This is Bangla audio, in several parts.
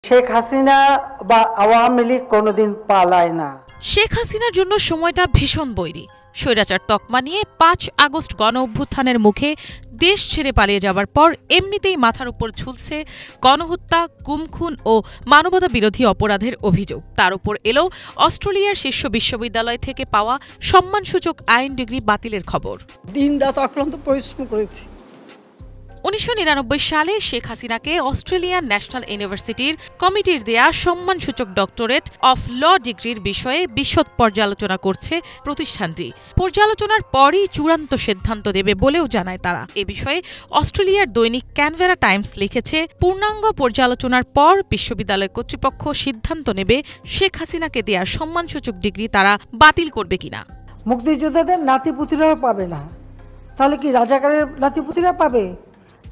শেখ হাসিনা বা আওয়ামী লীগ কোনোদিন পালায় না। শেখ হাসিনার জন্য সময়টা ভীষণ বৈরী। স্বৈরাচার তকমা নিয়ে ৫ আগস্ট গণ অভ্যুত্থানের মুখে দেশ ছেড়ে পালিয়ে যাবার পর এমনিতেই মাথার উপর ঝুলছে গণহত্যা, গুম-খুন ও মানবতা বিরোধী অপরাধের অভিযোগ। তার উপর এলো অস্ট্রেলিয়ার শীর্ষ বিশ্ববিদ্যালয় থেকে পাওয়া সম্মানসূচক আইন ডিগ্রি বাতিলের খবর। দিনরাত অক্লান্ত পরিশ্রম করেছি। ১৯৯৯ সালে শেখ হাসিনাকে অস্ট্রেলিয়ান ন্যাশনাল ইউনিভার্সিটির কমিটির দেয়া সম্মানসূচক ডক্টরেট অফ ল ডিগ্রির বিষয়ে বিশদ পর্যালোচনা করছে প্রতিষ্ঠানটি। পর্যালোচনার পরই চূড়ান্ত সিদ্ধান্ত দেবে বলেও জানায় তারা। এ বিষয়ে অস্ট্রেলিয়ার দৈনিক ক্যানবেরা টাইমস লিখেছে, পূর্ণাঙ্গ পর্যালোচনার পর বিশ্ববিদ্যালয় কর্তৃপক্ষ সিদ্ধান্ত নেবে শেখ হাসিনাকে দেয়া সম্মানসূচক ডিগ্রি তারা বাতিল করবে কিনা। মুক্তিযোদ্ধাদের নাতিপুতিরাও পাবে না, তাহলে কি রাজাকারের নাতিপুতিরা পাবে?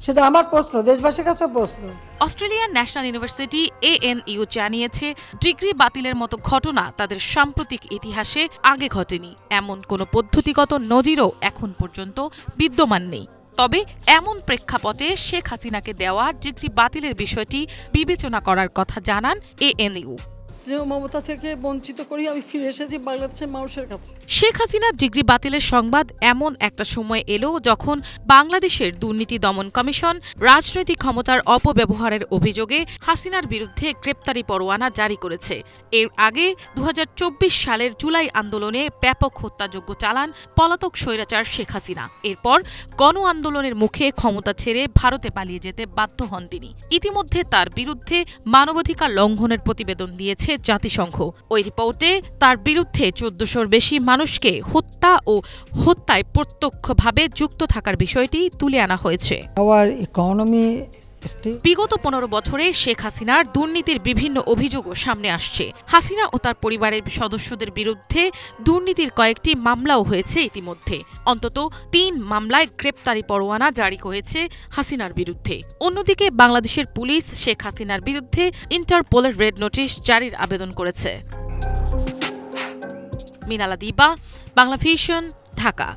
সেটা আমার প্রশ্ন, দেশবাসীর কাছে প্রশ্ন। অস্ট্রেলিয়ান ন্যাশনাল ইউনিভার্সিটি ANU জানিয়েছে, ডিগ্রি বাতিলের মতো ঘটনা তাদের সাম্প্রতিক ইতিহাসে আগে ঘটেনি। এমন কোনো পদ্ধতিগত নজিরও এখন পর্যন্ত বিদ্যমান নেই। তবে এমন প্রেক্ষাপটে শেখ হাসিনাকে দেওয়া ডিগ্রি বাতিলের বিষয়টি বিবেচনা করার কথা জানান ANU। স্নেহ মমতা থেকে বঞ্চিত করে আমি ফিরে এসেছি বাংলাদেশের মানুষের কাছে। শেখ হাসিনার ডিগ্রি বাতিলের সংবাদ এমন একটা সময় এলো যখন বাংলাদেশের দুর্নীতি দমন কমিশন রাজনৈতিক ক্ষমতার অপব্যবহারের অভিযোগে হাসিনার বিরুদ্ধে গ্রেপ্তারি পরোয়ানা জারি করেছে। এর আগে ২০২৪ সালের জুলাই আন্দোলনে ব্যাপক হত্যাযজ্ঞ চালান পলাতক স্বৈরাচার শেখ হাসিনা। এরপর গণ আন্দোলনের মুখে ক্ষমতা ছেড়ে ভারতে পালিয়ে যেতে বাধ্য হন তিনি। ইতিমধ্যে তার বিরুদ্ধে মানবাধিকার লঙ্ঘনের প্রতিবেদন দিয়েছে জাতিসংঘ। ওই রিপোর্টে তার বিরুদ্ধে ১৪০০-র বেশি মানুষকে হত্যা ও হত্যায় প্রত্যক্ষভাবে যুক্ত থাকার বিষয়টি তুলে আনা হয়েছে। বিগত ১৫ বছরে শেখ হাসিনার দুর্নীতির বিভিন্ন অভিযোগও সামনে আসছে। হাসিনা ও তার পরিবারের সদস্যদের বিরুদ্ধে দুর্নীতির কয়েকটি মামলাও হয়েছে ইতিমধ্যে। অন্তত ৩ মামলায় গ্রেপ্তারি পরোয়ানা জারি হয়েছে হাসিনার বিরুদ্ধে। অন্যদিকে বাংলাদেশের পুলিশ শেখ হাসিনার বিরুদ্ধে ইন্টারপোলের রেড নোটিশ জারির আবেদন করেছে। মিনালা দিবা, বাংলা ভিশন, ঢাকা।